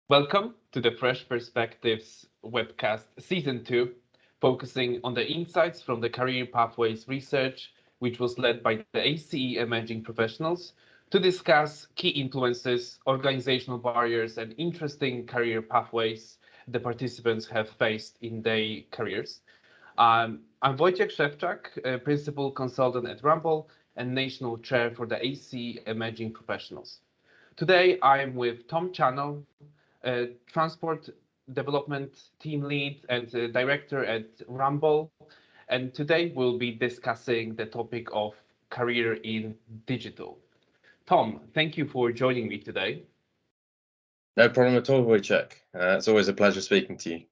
Welcome to the Fresh Perspectives webcast season 2, focusing on the insights from the Career Pathways research, which was led by the ACE Emerging Professionals to discuss key influences, organizational barriers, and interesting career pathways the participants have faced in their careers. I'm Wojciech Szewczak, Principal Consultant at Ramboll and National Chair for the ACE Emerging Professionals. Today, I'm with Tom Channell, Transport Development Team Lead and Director at Ramboll. And today we'll be discussing the topic of career in digital. Tom, thank you for joining me today. No problem at all, Wojciech. It's always a pleasure speaking to you.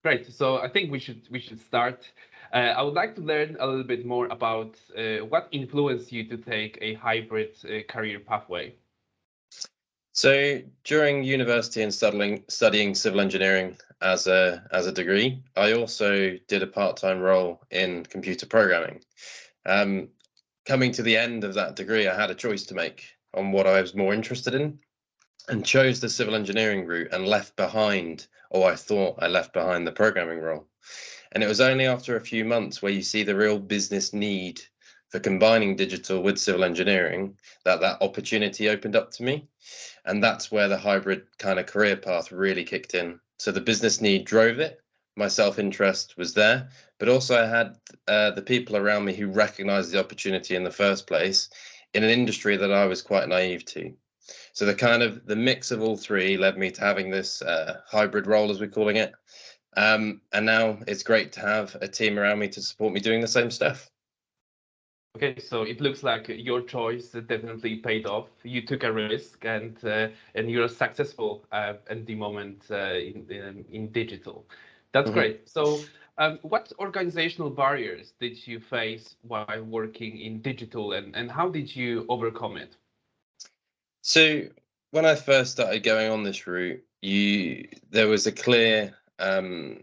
Great. So I think we should start. I would like to learn a little bit more about what influenced you to take a hybrid career pathway. So during university and studying civil engineering as a degree, I also did a part-time role in computer programming. Coming to the end of that degree, I had a choice to make on what I was more interested in, and chose the civil engineering route and left behind, or I thought I left behind, the programming role. And it was only after a few months where you see the real business need for combining digital with civil engineering that opportunity opened up to me. And that's where the hybrid kind of career path really kicked in. So the business need drove it. My self-interest was there, but also I had the people around me who recognized the opportunity in the first place in an industry that I was quite naive to. So the mix of all three led me to having this hybrid role, as we're calling it. And now it's great to have a team around me to support me doing the same stuff. Okay, so it looks like your choice definitely paid off. You took a risk, and you're successful at the moment in digital. That's great. So, what organizational barriers did you face while working in digital, and how did you overcome it? So when I first started going on this route, there was a clear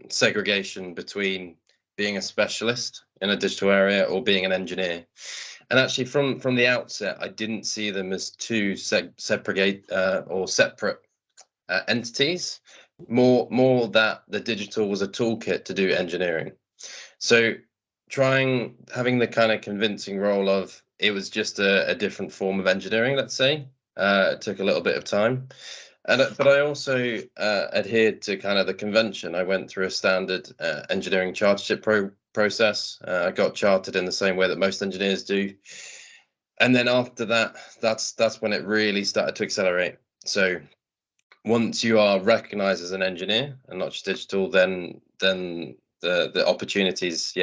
segregation between being a specialist in a digital area or being an engineer. And actually, from the outset, I didn't see them as two separate entities. More that the digital was a toolkit to do engineering. So having the kind of convincing role of it was just a different form of engineering, let's say. It took a little bit of time. But I also adhered to kind of the convention. I went through a standard engineering chartership process. I got chartered in the same way that most engineers do. And then after that, that's when it really started to accelerate. So once you are recognized as an engineer and not just digital, then the opportunities,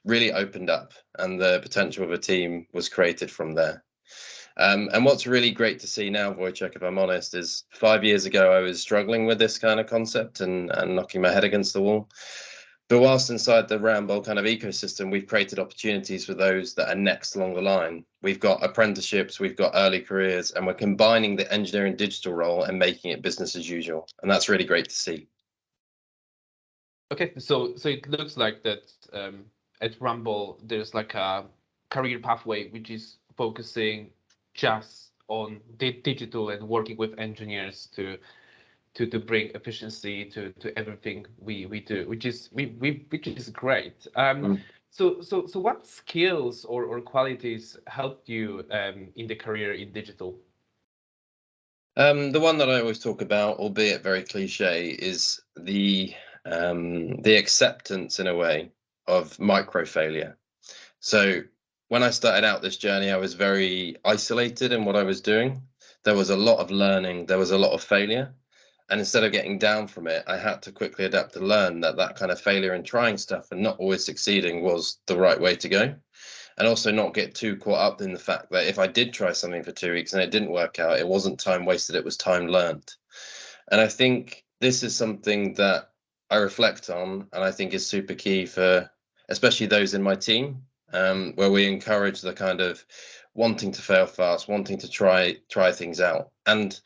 really opened up, and the potential of a team was created from there. And what's really great to see now, Wojciech, if I'm honest, is 5 years ago I was struggling with this kind of concept and knocking my head against the wall. But whilst inside the Ramboll kind of ecosystem, we've created opportunities for those that are next along the line. We've got apprenticeships, we've got early careers, and we're combining the engineering digital role and making it business as usual. And that's really great to see. Okay, so it looks like that at Ramboll there's like a career pathway which is focusing just on digital and working with engineers to bring efficiency to everything we do, which is great. So what skills or qualities helped you in the career in digital? The one that I always talk about, albeit very cliche, is the acceptance in a way of micro failure. So when I started out this journey, I was very isolated in what I was doing. There was a lot of learning, there was a lot of failure. And instead of getting down from it, I had to quickly adapt to learn that kind of failure and trying stuff and not always succeeding was the right way to go. And also not get too caught up in the fact that if I did try something for 2 weeks and it didn't work out, it wasn't time wasted, it was time learned. And I think this is something that I reflect on, and I think is super key for especially those in my team, where we encourage the kind of wanting to fail fast, wanting to try things out. And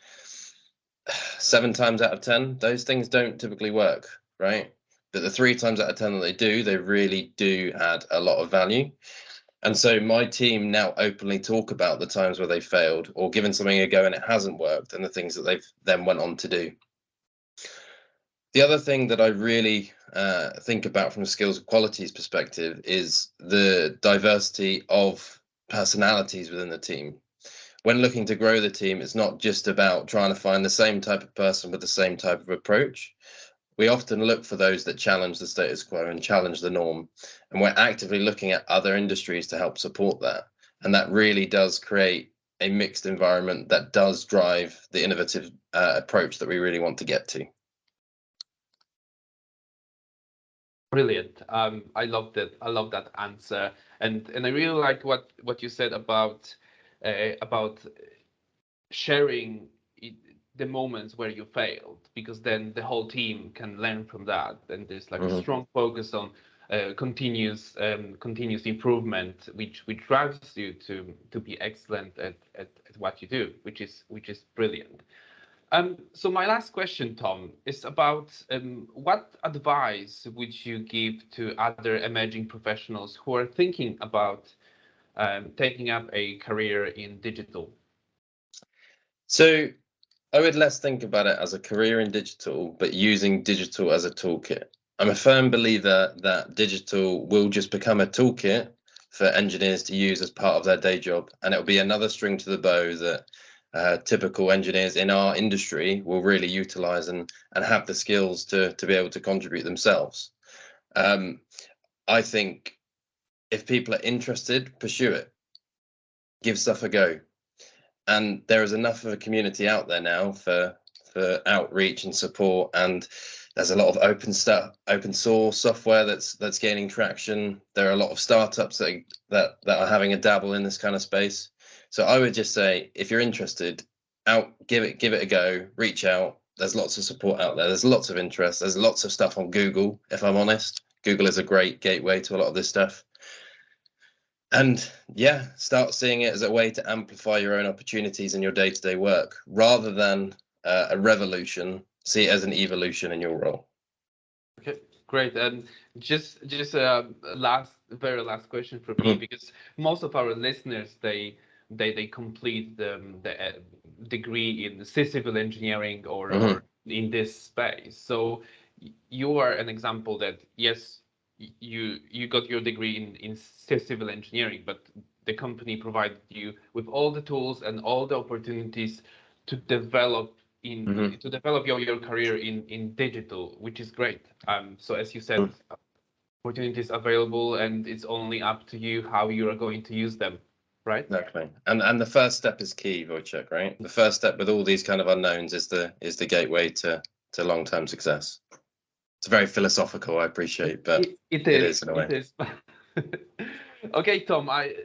7 times out of 10, those things don't typically work, right? But the 3 times out of 10 that they do, they really do add a lot of value. And so my team now openly talk about the times where they failed or given something a go and it hasn't worked and the things that they've then went on to do. The other thing that I really think about from a skills and qualities perspective is the diversity of personalities within the team. When looking to grow the team, it's not just about trying to find the same type of person with the same type of approach. We often look for those that challenge the status quo and challenge the norm. And we're actively looking at other industries to help support that. And that really does create a mixed environment that does drive the innovative approach that we really want to get to. Brilliant. I love that. I love that answer, and I really like what you said about sharing the moments where you failed, because then the whole team can learn from that, and there's like a strong focus on continuous improvement, which drives you to be excellent at what you do, which is brilliant. So my last question, Tom, is about what advice would you give to other emerging professionals who are thinking about taking up a career in digital? So I would less think about it as a career in digital, but using digital as a toolkit. I'm a firm believer that digital will just become a toolkit for engineers to use as part of their day job, and it'll be another string to the bow that typical engineers in our industry will really utilize and have the skills to be able to contribute themselves. I think if people are interested, pursue it, give stuff a go. And there is enough of a community out there now for outreach and support, and there's a lot of open source software that's gaining traction. There are a lot of startups that are having a dabble in this kind of space. So I would just say, if you're interested, give it a go, reach out. There's lots of support out there. There's lots of interest. There's lots of stuff on Google, if I'm honest. Google is a great gateway to a lot of this stuff. And yeah, start seeing it as a way to amplify your own opportunities in your day-to-day work, rather than a revolution. See it as an evolution in your role. Okay, great. And just a very last question for me, because most of our listeners, they complete the degree in civil engineering or in this space. So you are an example that, yes, you got your degree in civil engineering, but the company provided you with all the tools and all the opportunities to develop your career in digital, which is great. So as you said, opportunities available, and it's only up to you how you are going to use them, right? Exactly. And the first step is key, Wojciech, right? The first step with all these kind of unknowns is the gateway to long-term success. It's very philosophical, I appreciate, but it is in a way. It is. Okay, Tom, I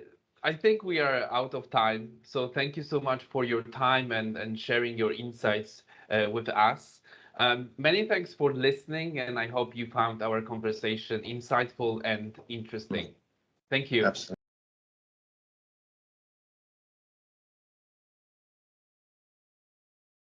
think we are out of time. So thank you so much for your time and sharing your insights with us. Many thanks for listening, and I hope you found our conversation insightful and interesting. Thank you. Absolutely.